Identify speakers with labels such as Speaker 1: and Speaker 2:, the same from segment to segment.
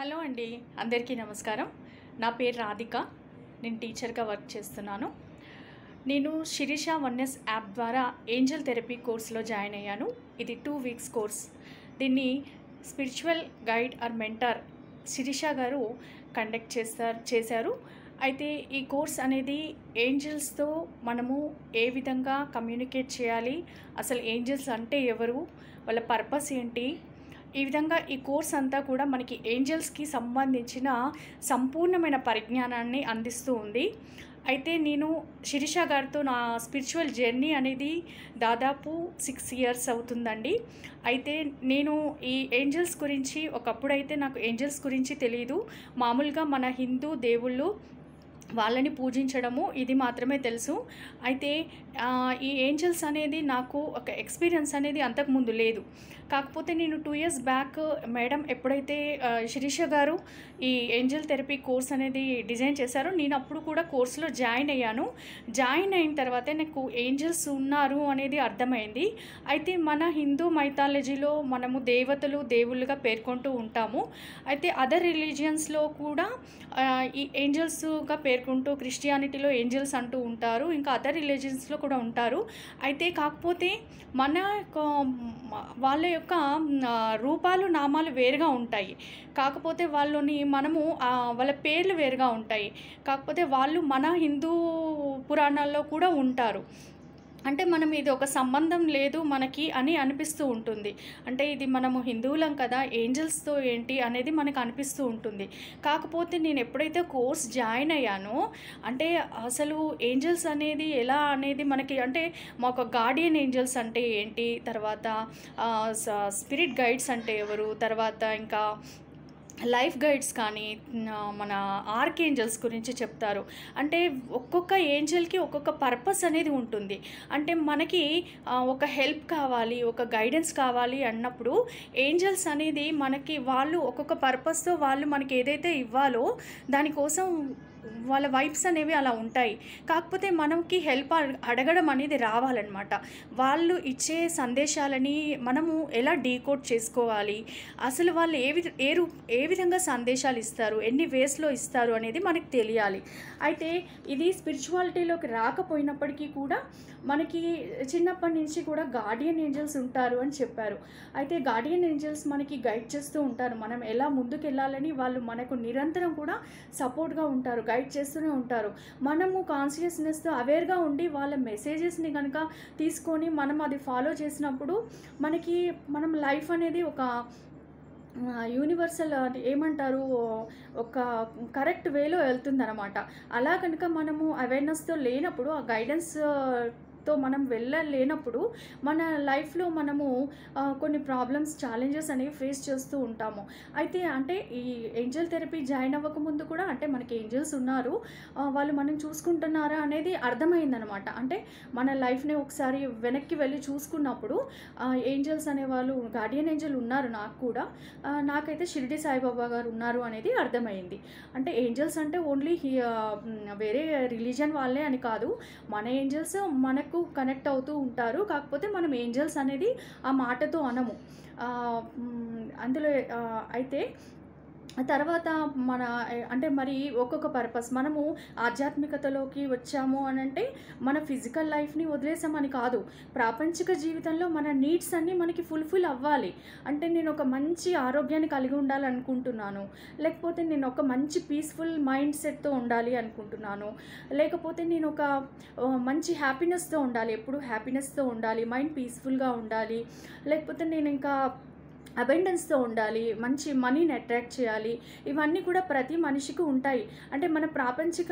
Speaker 1: Hello అండి, అందరికీ నమస్కారం. నా పేరు రాధిక. నేను టీచర్గా వర్క్ చేస్తున్నాను. నేను శిరీష వన్నెస్ యాప్ ద్వారా ఏంజల్ థెరపీ కోర్స్లో జాయిన్ అయ్యాను. ఇది 2 వీక్స్ కోర్స్. దీన్ని spiritual guide or mentor Shirisha గారు కండక్ట్ చేశారు. అయితే ఈ కోర్స్ అనేది ఏంజల్స్తో మనము ఏ విధంగా కమ్యూనికేట్ చేయాలి, అసలు ఏంజల్స్ అంటే ఎవరు, వాళ్ళ పర్పస్ ఏంటి, ఈ విధంగా ఈ కోర్స్ అంతా కూడా మనకి ఏంజల్స్కి సంబంధించిన సంపూర్ణమైన పరిజ్ఞానాన్ని అందిస్తూ ఉంది. అయితే నేను శిరీష గారితో నా స్పిరిచువల్ జర్నీ అనేది దాదాపు 6 ఇయర్స్ అవుతుందండి. అయితే నేను ఈ ఏంజల్స్ గురించి ఒకప్పుడైతే నాకు ఏంజల్స్ గురించి తెలియదు. మామూలుగా మన హిందూ దేవుళ్ళు వాళ్ళని పూజించడము ఇది మాత్రమే తెలుసు. అయితే ఈ ఏంజల్స్ అనేది నాకు ఒక ఎక్స్పీరియన్స్ అనేది అంతకుముందు లేదు. కాకపోతే నేను 2 ఇయర్స్ బ్యాక్ మేడం ఎప్పుడైతే శిరీష గారు ఈ ఏంజల్ థెరపీ కోర్స్ అనేది డిజైన్ చేశారో నేను అప్పుడు కూడా కోర్సులో జాయిన్ అయ్యాను. జాయిన్ అయిన తర్వాతే నాకు ఏంజల్స్ ఉన్నారు అనేది అర్థమైంది. అయితే మన హిందూ మైథాలజీలో మనము దేవతలు దేవుళ్ళుగా పేర్కొంటూ ఉంటాము. అయితే అదర్ రిలీజియన్స్లో కూడా ఈ ఏంజల్స్గా పేర్కొంటూ క్రిస్టియానిటీలో ఏంజల్స్ అంటూ ఉంటారు, ఇంకా అదర్ రిలీజియన్స్లో కూడా ఉంటారు. అయితే కాకపోతే మన వాళ్ళ యొక్క రూపాలు నామాలు వేరుగా ఉంటాయి. కాకపోతే మనము వాళ్ళ పేర్లు వేరుగా ఉంటాయి. కాకపోతే వాళ్ళు మన హిందూ పురాణాల్లో కూడా ఉంటారు. అంటే మనం ఇది ఒక సంబంధం లేదు మనకి అని అనిపిస్తూ ఉంటుంది. అంటే ఇది మనము హిందువులం కదా, ఏంజల్స్తో ఏంటి అనేది మనకు అనిపిస్తూ ఉంటుంది. కాకపోతే నేను ఎప్పుడైతే కోర్స్ జాయిన్ అయ్యానో అంటే అసలు ఏంజల్స్ అనేది ఎలా అనేది మనకి అంటే మాకు గార్డియన్ ఏంజల్స్ అంటే ఏంటి, తర్వాత స్పిరిట్ గైడ్స్ అంటే ఎవరు, తర్వాత ఇంకా లైఫ్ గైడ్స్ కానీ మన ఆర్క్ ఏంజల్స్ గురించి చెప్తారు. అంటే ఒక్కొక్క ఏంజల్కి ఒక్కొక్క పర్పస్ అనేది ఉంటుంది. అంటే మనకి ఒక హెల్ప్ కావాలి, ఒక గైడెన్స్ కావాలి అన్నప్పుడు ఏంజల్స్ అనేది మనకి వాళ్ళు ఒక్కొక్క పర్పస్తో వాళ్ళు మనకి ఏదైతే ఇవ్వాలో దానికోసం వాళ్ళ వైబ్స్ అనేవి అలా ఉంటాయి. కాకపోతే మనకి హెల్ప్ అడగడం అనేది రావాలన్నమాట. వాళ్ళు ఇచ్చే సందేశాలని మనము ఎలా డీకోడ్ చేసుకోవాలి, అసలు వాళ్ళు ఏ విధంగా సందేశాలు ఇస్తారు, ఎన్ని వేస్లో ఇస్తారు అనేది మనకు తెలియాలి. అయితే ఇది స్పిరిచువాలిటీలోకి రాకపోయినప్పటికీ కూడా మనకి చిన్నప్పటి నుంచి కూడా గార్డియన్ ఏంజల్స్ ఉంటారు అని చెప్పారు. అయితే గార్డియన్ ఏంజల్స్ మనకి గైడ్ చేస్తూ ఉంటారు, మనం ఎలా ముందుకు వెళ్ళాలని వాళ్ళు మనకు నిరంతరం కూడా సపోర్ట్గా ఉంటారు, గైడ్ చేస్తూనే ఉంటారు. మనము కాన్షియస్నెస్తో అవేర్గా ఉండి వాళ్ళ మెసేజెస్ని కనుక తీసుకొని మనం అది ఫాలో చేసినప్పుడు మనం లైఫ్ అనేది ఒక యూనివర్సల్ ఏమంటారు, ఒక కరెక్ట్ వేలో వెళ్తుందన్నమాట. అలా కనుక మనము అవేర్నెస్తో లేనప్పుడు, ఆ గైడెన్స్తో మనం వెళ్ళలేనప్పుడు మన లైఫ్లో మనము కొన్ని ప్రాబ్లమ్స్, ఛాలెంజెస్ అనేవి ఫేస్ చేస్తూ ఉంటాము. అయితే అంటే ఈ ఏంజల్ థెరపీ జాయిన్ అవ్వకముందు కూడా అంటే మనకి ఏంజల్స్ ఉన్నారు, వాళ్ళు మనం చూసుకుంటున్నారా అనేది అర్థమైందనమాట. అంటే మన లైఫ్ని ఒకసారి వెనక్కి వెళ్ళి చూసుకున్నప్పుడు ఏంజల్స్ అనేవాళ్ళు, గార్డియన్ ఏంజల్ ఉన్నారు నాకు కూడా. నాకైతే షిరిడి సాయిబాబా గారు ఉన్నారు అనేది అర్థమైంది. అంటే ఏంజల్స్ అంటే ఓన్లీ వేరే రిలీజన్ వాళ్ళే అని కాదు, మన ఏంజల్స్ మనకు కనెక్ట్ అవుతూ ఉంటారు. కాకపోతే మనం ఏంజల్స్ అనేది ఆ మాటతో అనము. అందులో అయితే తర్వాత అంటే మరి ఒక్కొక్క పర్పస్ మనము ఆధ్యాత్మికతలోకి వచ్చాము అని అంటే మన ఫిజికల్ లైఫ్ని వదిలేసామని కాదు, ప్రాపంచిక జీవితంలో మన నీడ్స్ అన్నీ మనకి ఫుల్ఫిల్ అవ్వాలి. అంటే నేను ఒక మంచి ఆరోగ్యాన్ని కలిగి ఉండాలనుకుంటున్నాను, లేకపోతే నేను ఒక మంచి పీస్ఫుల్ మైండ్ సెట్తో ఉండాలి అనుకుంటున్నాను, లేకపోతే నేను ఒక మంచి హ్యాపీనెస్తో ఉండాలి, ఎప్పుడు హ్యాపీనెస్తో ఉండాలి, మైండ్ పీస్ఫుల్గా ఉండాలి, లేకపోతే నేను ఇంకా అబెండెన్స్తో ఉండాలి, మంచి మనీని అట్రాక్ట్ చేయాలి. ఇవన్నీ కూడా ప్రతి మనిషికి ఉంటాయి. అంటే మన ప్రాపంచిక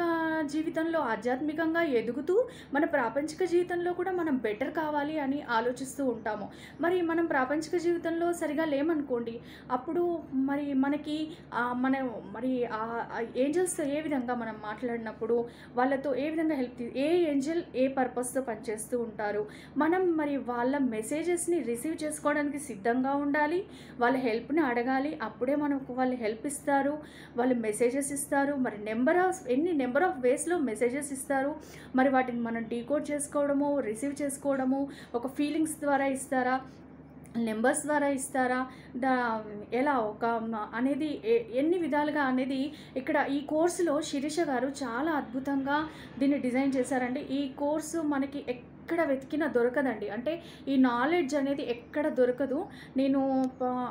Speaker 1: జీవితంలో ఆధ్యాత్మికంగా ఎదుగుతూ మన ప్రాపంచిక జీవితంలో కూడా మనం బెటర్ కావాలి అని ఆలోచిస్తూ ఉంటాము. మరి మనం ప్రాపంచిక జీవితంలో సరిగా లేమనుకోండి, అప్పుడు మనకి ఏంజల్స్తో ఏ విధంగా మనం మాట్లాడినప్పుడు వాళ్ళతో ఏ విధంగా ఏ ఏంజల్ ఏ పర్పస్తో పనిచేస్తూ ఉంటారు, మనం వాళ్ళ మెసేజెస్ని రిసీవ్ చేసుకోవడానికి సిద్ధంగా ఉండాలి, వాళ్ళ హెల్ప్ని అడగాలి. అప్పుడే మనకు వాళ్ళు హెల్ప్ ఇస్తారు, వాళ్ళు మెసేజెస్ ఇస్తారు. ఎన్ని నెంబర్ ఆఫ్ వేస్లో మెసేజెస్ ఇస్తారు, వాటిని మనం డీకోడ్ చేసుకోవడము, రిసీవ్ చేసుకోవడము, ఒక ఫీలింగ్స్ ద్వారా ఇస్తారా, నెంబర్స్ ద్వారా ఇస్తారా? దా ఎలా అనేది ఎన్ని విధాలుగా అనేది ఇక్కడ ఈ కోర్సులో శిరీష గారు చాలా అద్భుతంగా దీన్ని డిజైన్ చేశారండి. ఈ కోర్సు మనకి ఎక్కడ వెతికినా దొరకదండి. అంటే ఈ నాలెడ్జ్ అనేది ఎక్కడ దొరకదు. నేను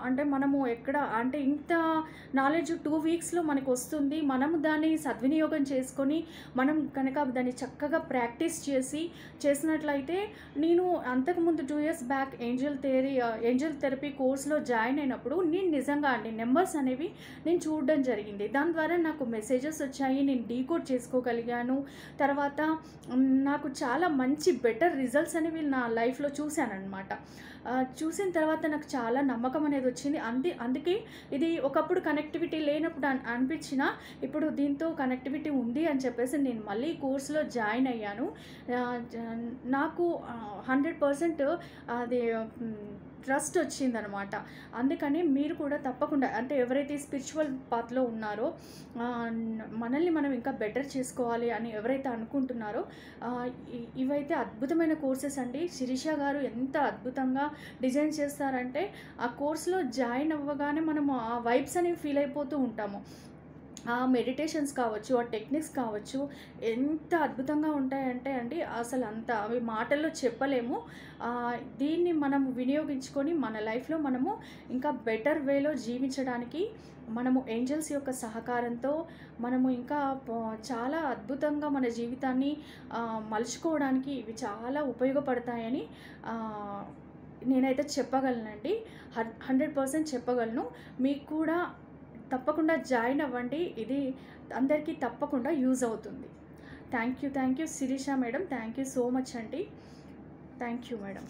Speaker 1: అంటే మనము ఎక్కడ అంటే ఇంత నాలెడ్జ్ 2 వీక్స్‌లో మనకొస్తుంది. మనము దాన్ని సద్వినియోగం చేసుకొని, మనం కనుక దాన్ని చక్కగా ప్రాక్టీస్ చేసినట్లయితే నేను అంతకుముందు 2 ఇయర్స్ బ్యాక్ ఏంజెల్ థెరపీ కోర్స్‌లో జాయిన్ అయినప్పుడు నేను నిజంగా అండి నెంబర్స్ అనేవి నేను చూడడం జరిగింది. దాని ద్వారా నాకు మెసేజెస్ వచ్చాయి. నేను డీకోడ్ చేసుకోగలిగాను. తర్వాత నాకు చాలా మంచి బెటర్ రిజల్ట్స్ అనేవి నా లైఫ్‌లో చూశాననమాట. చూసిన తర్వాత నాకు చాలా నమ్మకం అనేది వచ్చింది. అందుకే ఇది ఒకప్పుడు కనెక్టివిటీ లేనప్పుడు అనిపించినా ఇప్పుడు దీంతో కనెక్టివిటీ ఉంది అని చెప్పేసి నేను మళ్ళీ కోర్స్‌లో జాయిన్ అయ్యాను. నాకు 100% అది ట్రస్ట్ వచ్చిందనమాట. అందుకని మీరు కూడా తప్పకుండా అంటే ఎవరైతే స్పిరిచువల్ పాత్‌లో ఉన్నారో మనల్ని మనం ఇంకా బెటర్ చేసుకోవాలి అని ఎవరైతే అనుకుంటున్నారో ఇవైతే అద్భుతమైన కోర్సెస్ అండి. శిరీష గారు ఎంత అద్భుతంగా డిజైన్ చేస్తారంటే ఆ కోర్స్‌లో జాయిన్ అవ్వగానే మనము ఆ వైబ్స్ అనేవి ఫీల్ అయిపోతూ ఉంటాము. ఆ మెడిటేషన్స్ కావచ్చు, ఆ టెక్నిక్స్ కావచ్చు, ఎంత అద్భుతంగా ఉంటాయంటే అండి అసలు అవి మాటల్లో చెప్పలేము. దీన్ని మనం వినియోగించుకొని మన లైఫ్‌లో మనము ఇంకా బెటర్ వేలో జీవించడానికి మనము ఏంజెల్స్ యొక్క సహకారంతో మనము ఇంకా చాలా అద్భుతంగా మన జీవితాన్ని మలుచుకోవడానికి ఇవి చాలా ఉపయోగపడతాయని నేనైతే చెప్పగలనండి. 100% చెప్పగలను. మీకు కూడా తప్పకుండా జాయిన్ అవ్వండి. ఇది అందరికీ తప్పకుండా యూజ్ అవుతుంది. Thank you Sirisha madam. Thank you so much అండి. Thank you madam.